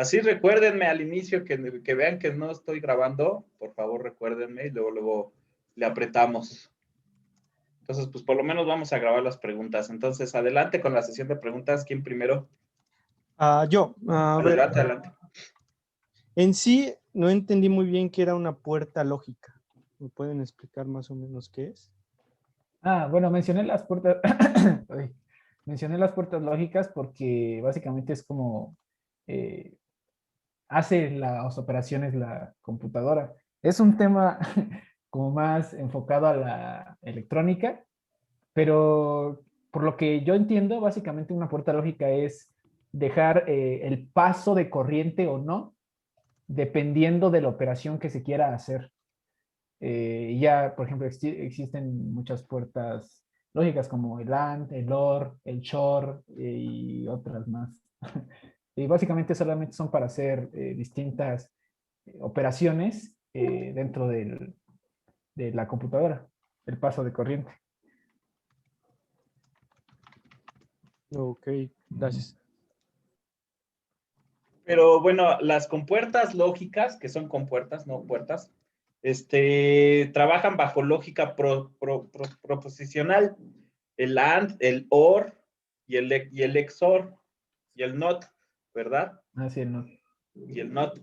Así recuérdenme al inicio que vean que no estoy grabando, por favor recuérdenme y luego le apretamos. Entonces, pues por lo menos vamos a grabar las preguntas. Entonces, adelante con la sesión de preguntas. ¿Quién primero? Yo, a ver, Adelante, adelante. en sí no entendí muy bien qué era una puerta lógica. ¿Me pueden explicar más o menos qué es? Bueno, mencioné las puertas, Ay, mencioné las puertas lógicas porque básicamente es como eh, hace las operaciones la computadora. Es un tema como más enfocado a la electrónica, pero por lo que yo entiendo, básicamente una puerta lógica es dejar el paso de corriente o no, dependiendo de la operación que se quiera hacer. Ya, por ejemplo, existen muchas puertas lógicas como el AND, el OR, el SHOR y otras más. Y básicamente solamente son para hacer distintas operaciones dentro de la computadora, el paso de corriente. Ok, gracias. Pero bueno, las compuertas lógicas, que son compuertas, no puertas, trabajan bajo lógica proposicional. El AND, el OR y el XOR y el NOT, ¿verdad? Así no. Y el NOT.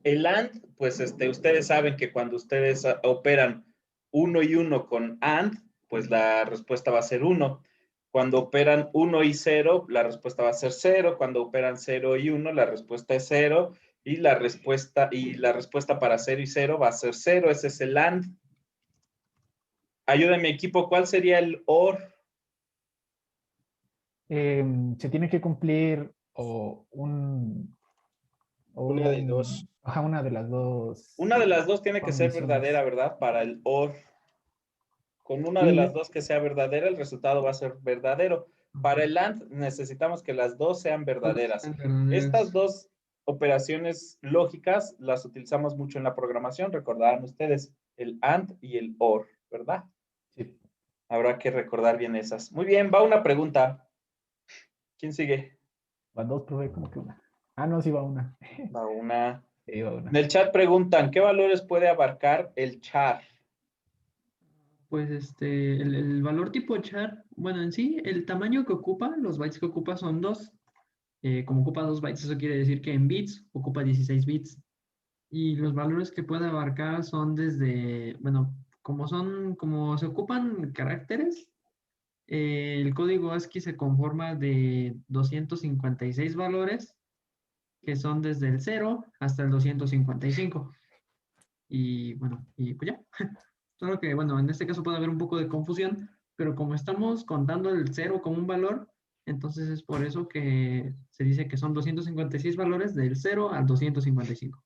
El AND, pues ustedes saben que cuando ustedes operan 1 y 1 con AND, pues la respuesta va a ser 1. Cuando operan 1 y 0, la respuesta va a ser 0. Cuando operan 0 y 1, la respuesta es 0. Y la respuesta para 0 y 0 va a ser 0. Ese es el AND. Ayúdame, equipo, ¿cuál sería el OR? Se tiene que cumplir Una de dos. Una de las dos. Una de las dos tiene que ser condiciones. verdadera, ¿verdad? Para el OR. Con una de Y las dos que sea verdadera, el resultado va a ser verdadero. Para el AND necesitamos que las dos sean verdaderas. Estas dos operaciones lógicas las utilizamos mucho en la programación, recordarán ustedes, el AND y el OR, ¿verdad? sí. Habrá que recordar bien esas. Muy bien, va una pregunta. ¿Quién sigue? Van dos, probé como que una. No, sí va una. Va una. Sí, va una. En el chat preguntan, ¿qué valores puede abarcar el char? Pues el valor tipo char, bueno, en sí, el tamaño que ocupa, los bytes que ocupa son 2. Como ocupa 2 bytes, eso quiere decir que en bits ocupa 16 bits. Y los valores que puede abarcar son desde, bueno, como se ocupan caracteres, el código ASCII se conforma de 256 valores, que son desde el 0 hasta el 255. Y bueno, y pues ya. Solo que, bueno, en este caso puede haber un poco de confusión, pero como estamos contando el 0 como un valor, entonces es por eso que se dice que son 256 valores del 0 al 255.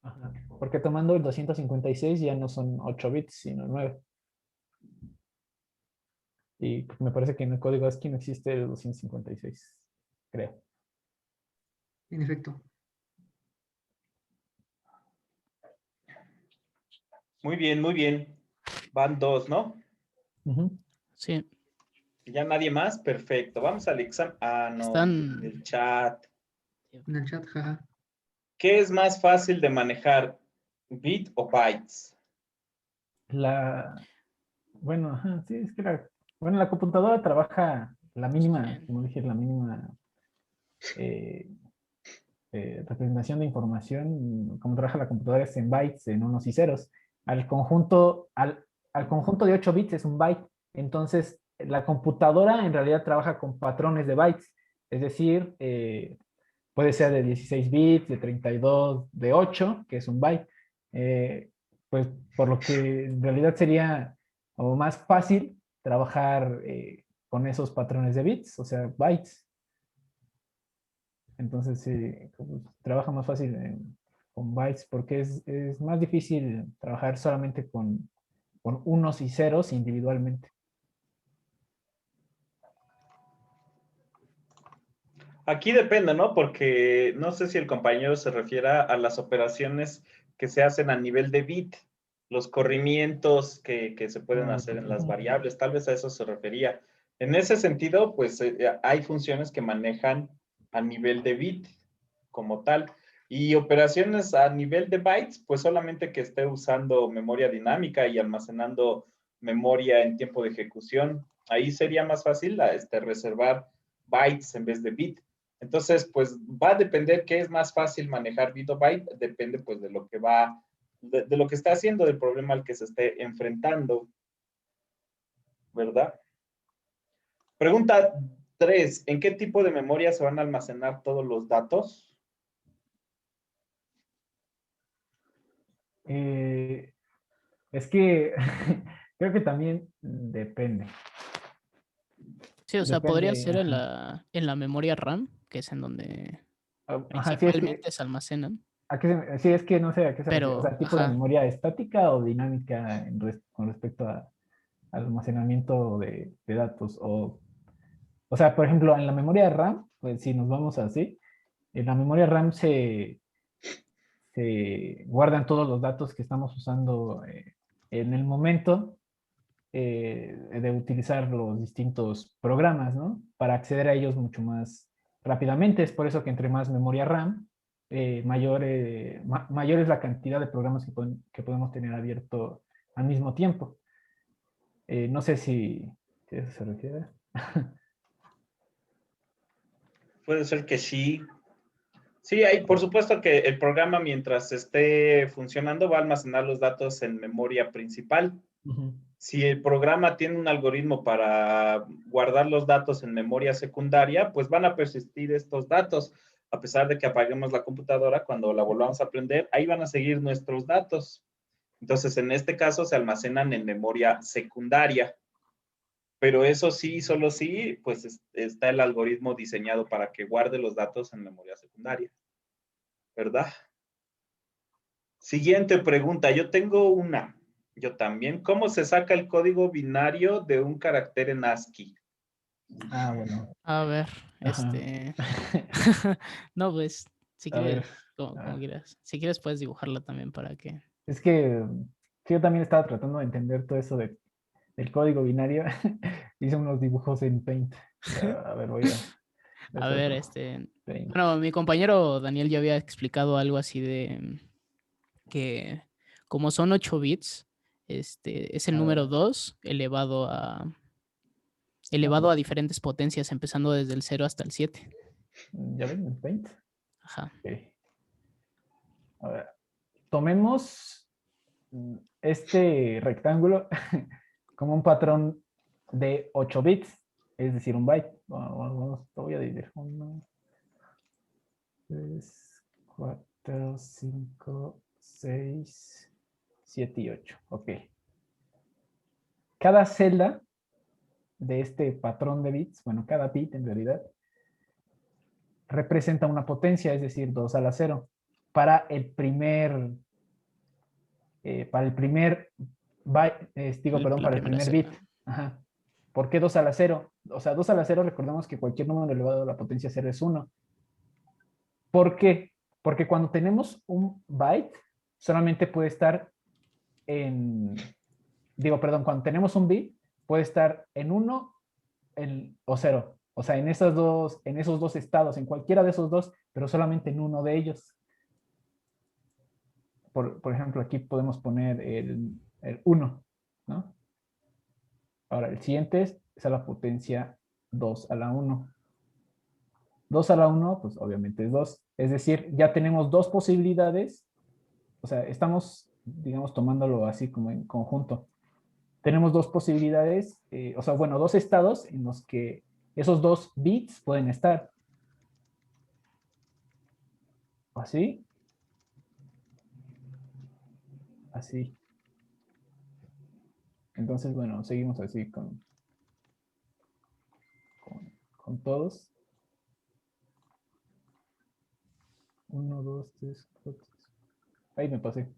Ajá. Porque tomando el 256 ya no son 8 bits, sino 9. Y me parece que en el código ASCII no existe el 256, creo. En efecto. Muy bien, muy bien. Van dos, ¿no? Ujú. Sí, ¿Ya nadie más? Perfecto. Vamos al examen. No. están... El chat. En el chat, jaja. ¿Qué es más fácil de manejar? ¿Bit o bytes? Bueno, ajá, sí, es que la computadora trabaja la mínima, Sí. como dije, la mínima eh, representación de información, como trabaja la computadora es en bytes, en unos y ceros. Al conjunto de 8 bits es un byte. Entonces, la computadora en realidad trabaja con patrones de bytes. Es decir, puede ser de 16 bits, de 32, de 8, que es un byte. Pues por lo que en realidad sería como más fácil trabajar con esos patrones de bits, o sea, bytes. Entonces, trabaja más fácil con bytes porque es más difícil trabajar solamente con unos y ceros individualmente. Aquí depende, ¿no? Porque no sé si el compañero se refiere a las operaciones que se hacen a nivel de bit, los corrimientos que se pueden hacer en las variables, tal vez a eso se refería. En ese sentido, pues hay funciones que manejan a nivel de bit. como tal. Y operaciones a nivel de bytes, pues solamente que esté usando memoria dinámica y almacenando memoria en tiempo de ejecución. Ahí sería más fácil reservar bytes en vez de bit. Entonces, pues va a depender qué es más fácil manejar bit o byte, depende pues de lo que va, de lo que está haciendo, del problema al que se esté enfrentando, ¿verdad? Pregunta 3. ¿En qué tipo de memoria se van a almacenar todos los datos? Es que creo que también depende. Sí, o sea, podría Depende, ser en ajá. la memoria RAM, que es en donde Ajá, sí, es que, principalmente se almacenan, sí, es que no sé a qué se refiere. O pero, sea, tipo de ajá, memoria estática o dinámica con respecto al almacenamiento de datos. O sea, por ejemplo, en la memoria RAM, pues si nos vamos así, en la memoria RAM se guardan todos los datos que estamos usando en el momento de utilizar los distintos programas, ¿no? Para acceder a ellos mucho más rápidamente. Es por eso que entre más memoria RAM, mayor es la cantidad de programas que podemos tener abierto al mismo tiempo. No sé si a eso se refiere. Puede ser que sí. Sí, hay, por supuesto que el programa mientras esté funcionando va a almacenar los datos en memoria principal. Ujú. Si el programa tiene un algoritmo para guardar los datos en memoria secundaria, pues van a persistir estos datos. A pesar de que apaguemos la computadora, cuando la volvamos a prender, ahí van a seguir nuestros datos. Entonces, en este caso, se almacenan en memoria secundaria. Pero eso sí, solo sí, pues está el algoritmo diseñado para que guarde los datos en memoria secundaria, ¿verdad? Siguiente pregunta. Yo tengo una. Yo también. ¿Cómo se saca el código binario de un carácter en ASCII? Ah, bueno. a ver, Ajá. no, pues, si A ver. quieres, como ah, quieras, si quieres puedes dibujarla también para que, Es que sí, yo también estaba tratando de entender todo eso del código binario. Hice unos dibujos en Paint. A ver, voy a a ver, hacerlo. Paint. bueno, mi compañero Daniel ya había explicado algo así de que como son 8 bits, es el A número ver, 2 elevado a diferentes potencias, empezando desde el 0 hasta el 7. ¿ya ven en Paint? Ajá. Ok. A ver, tomemos este rectángulo como un patrón de 8 bits, es decir, un byte. Vamos, lo voy a dividir. 1, 3, 4, 5, 6, 7 y 8. Ok. Cada celda de este patrón de bits, bueno, cada bit en realidad, representa una potencia, es decir, 2 a la 0. Para el primer byte, perdón, La para el primera primer bit. celda. Ajá. ¿Por qué 2 a la 0? O sea, 2 a la 0, recordemos que cualquier número elevado a la potencia 0 es 1. ¿Por qué? Porque cuando tenemos un byte, solamente puede estar cuando tenemos un bit, puede estar en 1 o 0. O sea, en esos dos estados, en cualquiera de esos dos, pero solamente en uno de ellos. Por ejemplo, aquí podemos poner el 1, ¿no? Ahora, el siguiente es a la potencia 2 a la 1. 2 a la 1, pues obviamente es 2. Es decir, ya tenemos dos posibilidades. O sea, estamos, digamos, tomándolo así como en conjunto. Tenemos dos posibilidades, dos estados en los que esos dos bits pueden estar. Así. Así. Entonces, bueno, seguimos así con todos. 1, 2, 3, 4. Ahí me pasé.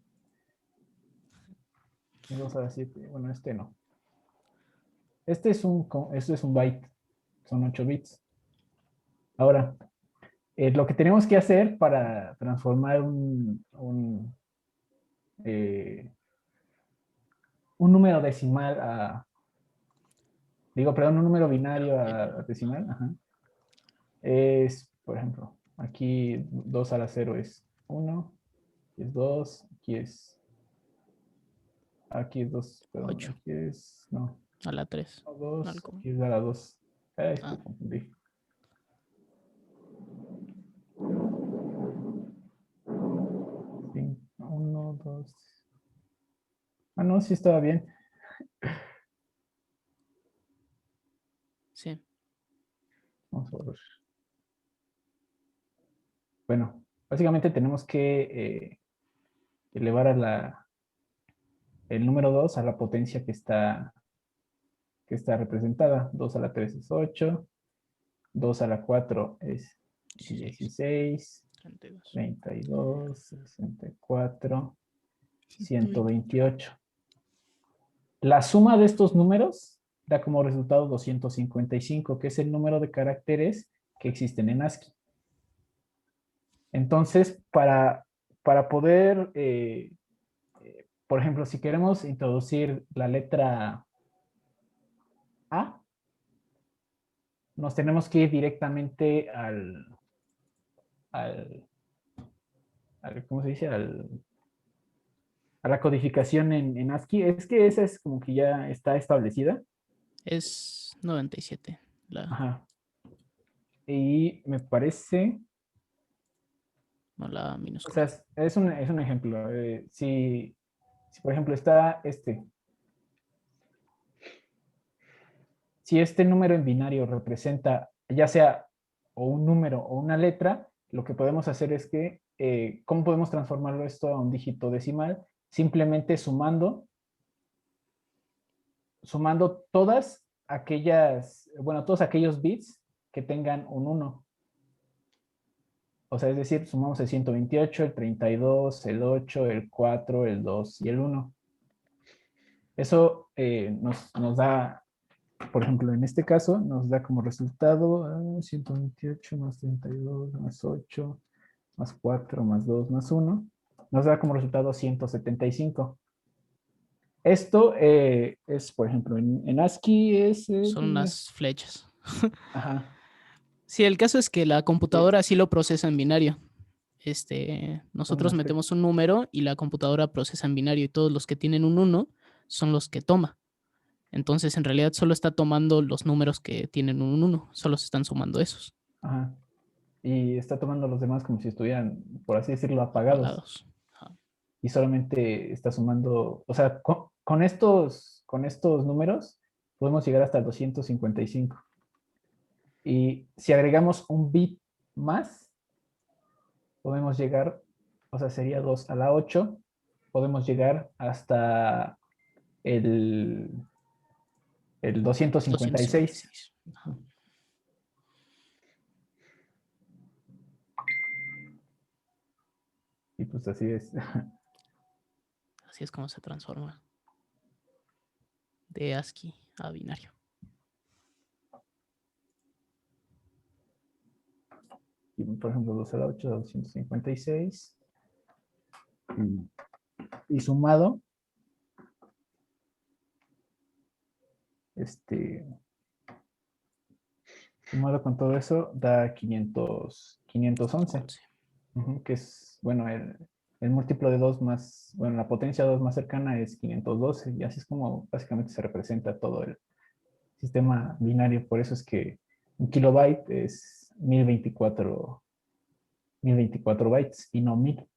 2 a la 7. Bueno, este no. Este es un byte. Son 8 bits. Ahora, lo que tenemos que hacer para transformar un número decimal un número binario a decimal, ajá, es, por ejemplo, Aquí 2 a la 0 es 1, aquí es 2, aquí es 2, perdón, 8. aquí es, no, A la 3. 2, Algo. aquí es a la 2. Ay, Ah. me confundí. Sí, 1, 2. Ah, no, sí estaba bien. Sí. Vamos a ver. Bueno, básicamente tenemos que elevar el número 2 a la potencia que está representada. 2 a la 3 es 8, 2 a la 4 es 16. 16, 32. 32, 64, 128. 128. La suma de estos números da como resultado 255, que es el número de caracteres que existen en ASCII. Entonces, para poder, por ejemplo, si queremos introducir la letra A, nos tenemos que ir directamente al ¿cómo se dice? A la codificación en ASCII. Es que esa es como que ya está establecida. Es 97. Ajá. Y me parece, No la o minúscula. sea, es un ejemplo. Si, por ejemplo, está si este número en binario representa ya sea o un número o una letra, lo que podemos hacer es que, ¿cómo podemos transformarlo esto a un dígito decimal? Simplemente sumando todas aquellas, bueno, todos aquellos bits que tengan un 1. O sea, es decir, sumamos el 128, el 32, el 8, el 4, el 2 y el 1. Eso nos da, por ejemplo, en este caso, nos da como resultado 128 más 32 más 8 más 4 más 2 más 1. Nos da como resultado 175. Esto es, por ejemplo, en ASCII es... Son unas flechas. Ajá. Sí, el caso es que la computadora sí lo procesa en binario. Son Nosotros unas metemos un número y la computadora procesa en binario y todos los que tienen un 1 son los que toma. Entonces, en realidad solo está tomando los números que tienen un 1, solo se están sumando esos Ajá. Y está tomando los demás como si estuvieran, por así decirlo, apagados. apagados. Ajá. Y solamente está sumando, o sea, con estos números podemos llegar hasta el 255. Y si agregamos un bit más, podemos llegar, o sea, sería 2 a la 8, podemos llegar hasta el 256. 256. Ajá. Y pues así es. Así es como se transforma de ASCII a binario. Y, por ejemplo, 2 a la 8, 256. Y sumado, sumado con todo eso, da 511. 11. Que es, bueno, el múltiplo de 2 más, bueno, la potencia 2 más cercana es 512, y así es como básicamente se representa todo el sistema binario. Por eso es que un kilobyte es 1024 bytes y no 1000,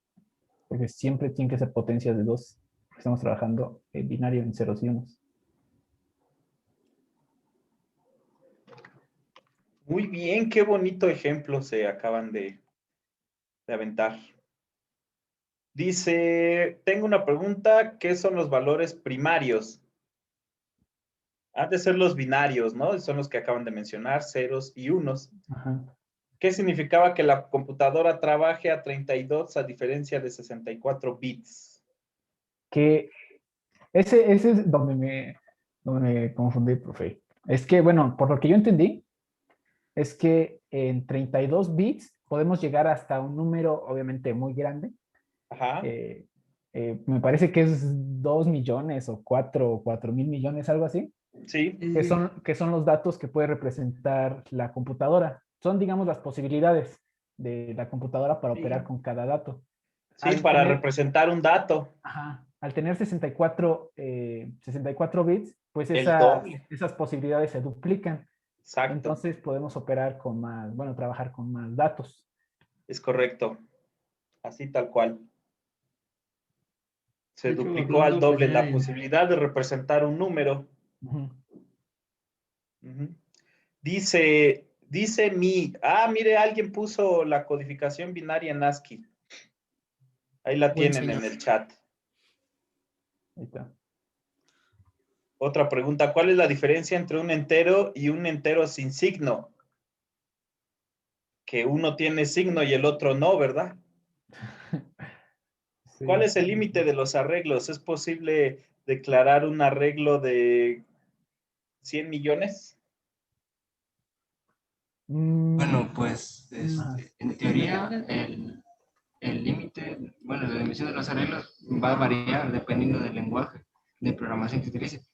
porque siempre tiene que ser potencia de 2, porque estamos trabajando en binario en ceros y unos. Muy bien, qué bonito ejemplo se acaban de aventar. Dice, tengo una pregunta, ¿qué son los valores primarios? Han de ser los binarios, ¿no? Son los que acaban de mencionar, ceros y unos. Ajá. ¿Qué significaba que la computadora trabaje a 32 a diferencia de 64 bits? Que ese es donde me confundí, profe. Es que, bueno, por lo que yo entendí, es que en 32 bits podemos llegar hasta un número obviamente muy grande. Ajá. Me parece que es 2 millones o 4.000 millones, algo así, Sí. que son los datos que puede representar la computadora. Son, digamos, las posibilidades. de la computadora para Sí. operar con cada dato. Sí, Al para tener- representar un dato, Ajá, al tener 64 bits, pues el doble. esas posibilidades se duplican. Exacto, Entonces podemos operar con más, bueno, trabajar con más datos. es correcto. Así tal cual. Se De hecho, duplicó al hablando, pues, doble ya la posibilidad de representar un número. Ujú. Ujú. Dice mire, alguien puso la codificación binaria en ASCII. Ahí la Buen tienen en señor. el chat. Ahí está. Otra pregunta, ¿cuál es la diferencia entre un entero y un entero sin signo? Que uno tiene signo y el otro no, ¿verdad? Sí. ¿Cuál es el límite de los arreglos? ¿Es posible declarar un arreglo de 100 millones? Bueno, pues Ajá. en teoría el límite, bueno, la dimensión de los arreglos va a variar dependiendo del lenguaje de programación que utilice.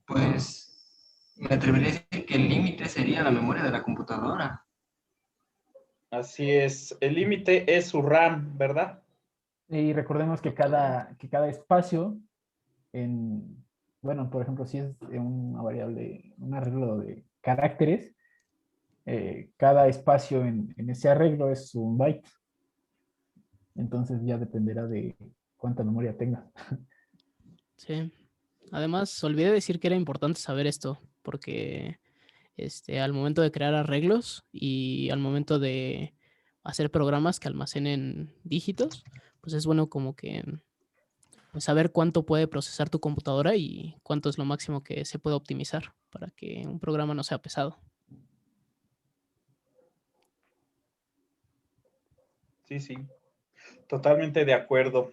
Pues me atrevería a decir que el límite sería la memoria de la computadora. Así es, el límite es su RAM, ¿verdad? Y recordemos que cada espacio bueno, por ejemplo, si es una variable, un arreglo de caracteres, cada espacio en ese arreglo es un byte. Entonces ya dependerá de cuánta memoria tenga. Sí. Además, olvidé decir que era importante saber esto, porque al momento de crear arreglos y al momento de hacer programas que almacenen dígitos, pues es bueno como que pues, saber cuánto puede procesar tu computadora y cuánto es lo máximo que se puede optimizar para que un programa no sea pesado. Sí, sí, totalmente de acuerdo.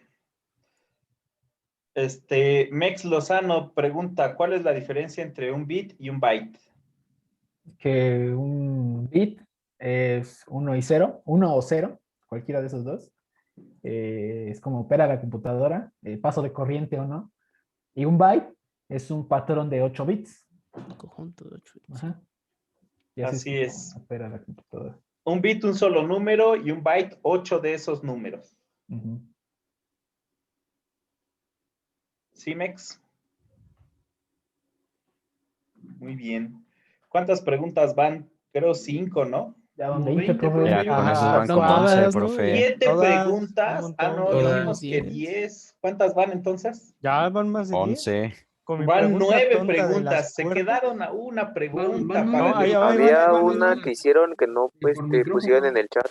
Mex Lozano pregunta, ¿cuál es la diferencia entre un bit y un byte? Que un bit es 1 y 0, 1 o 0, cualquiera de esos dos. Es como opera la computadora, paso de corriente o no. Y un byte es un patrón de 8 bits. Conjunto de 8 bits. Ajá. Y así es Así como es. opera la computadora. Un bit, un solo número, y un byte, 8 de esos números. Ujú. ¿Sí, Mex? Muy bien. ¿Cuántas preguntas van? Creo 5, ¿no? Ya van Como 20, 20 profe. Ya con esos Ajá, van Son como 11, todas, ¿no? profe. 7 Todas, un preguntas. montón. No, Todas. dijimos que 10. 10. ¿Cuántas van entonces? Ya van más de 10. 11. Con mi Van pregunta 9 tonta de las preguntas. Se puertas. quedaron a una pregunta van para No, el ahí examen. van, Había van una nueve. que hicieron que no Y por micrófono. pusieron en el chat.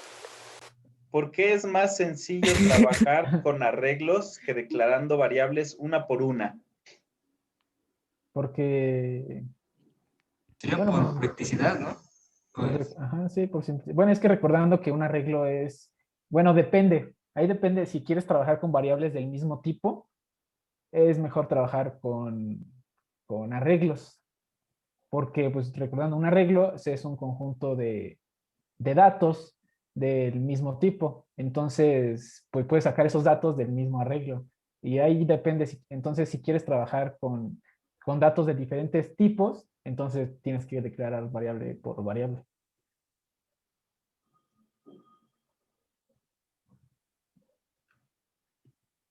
¿Por qué es más sencillo trabajar con arreglos que declarando variables una por una? Porque, Sería bueno, por practicidad, ¿no? Pues ajá, sí, por simple. Bueno, es que recordando que un arreglo es, bueno, depende. Ahí depende, si quieres trabajar con variables del mismo tipo, es mejor trabajar con arreglos. Porque, pues, recordando, un arreglo es un conjunto de datos del mismo tipo. Entonces, pues puedes sacar esos datos del mismo arreglo. Y ahí depende, entonces, si quieres trabajar con datos de diferentes tipos, entonces tienes que declarar variable por variable.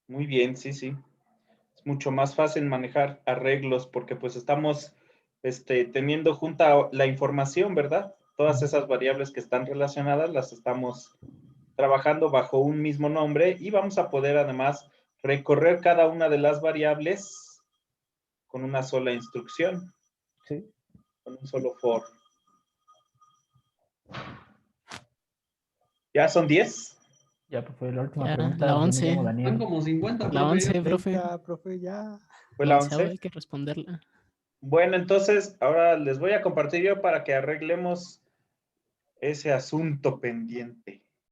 Muy bien, sí, sí. Es mucho más fácil manejar arreglos porque pues estamos teniendo junta la información, ¿verdad? Todas esas variables que están relacionadas las estamos trabajando bajo un mismo nombre y vamos a poder además recorrer cada una de las variables con una sola instrucción, Sí. con un solo for. ¿Ya son 10? Ya, pues fue la última Ya, pregunta. la Yo me 11. llamo Van Daniel. como 50, La profe. 11, profe. Venga, profe, ya. ¿Fue La la onceava 11? hay que responderla. Bueno, entonces ahora les voy a compartir yo para que arreglemos ese asunto pendiente.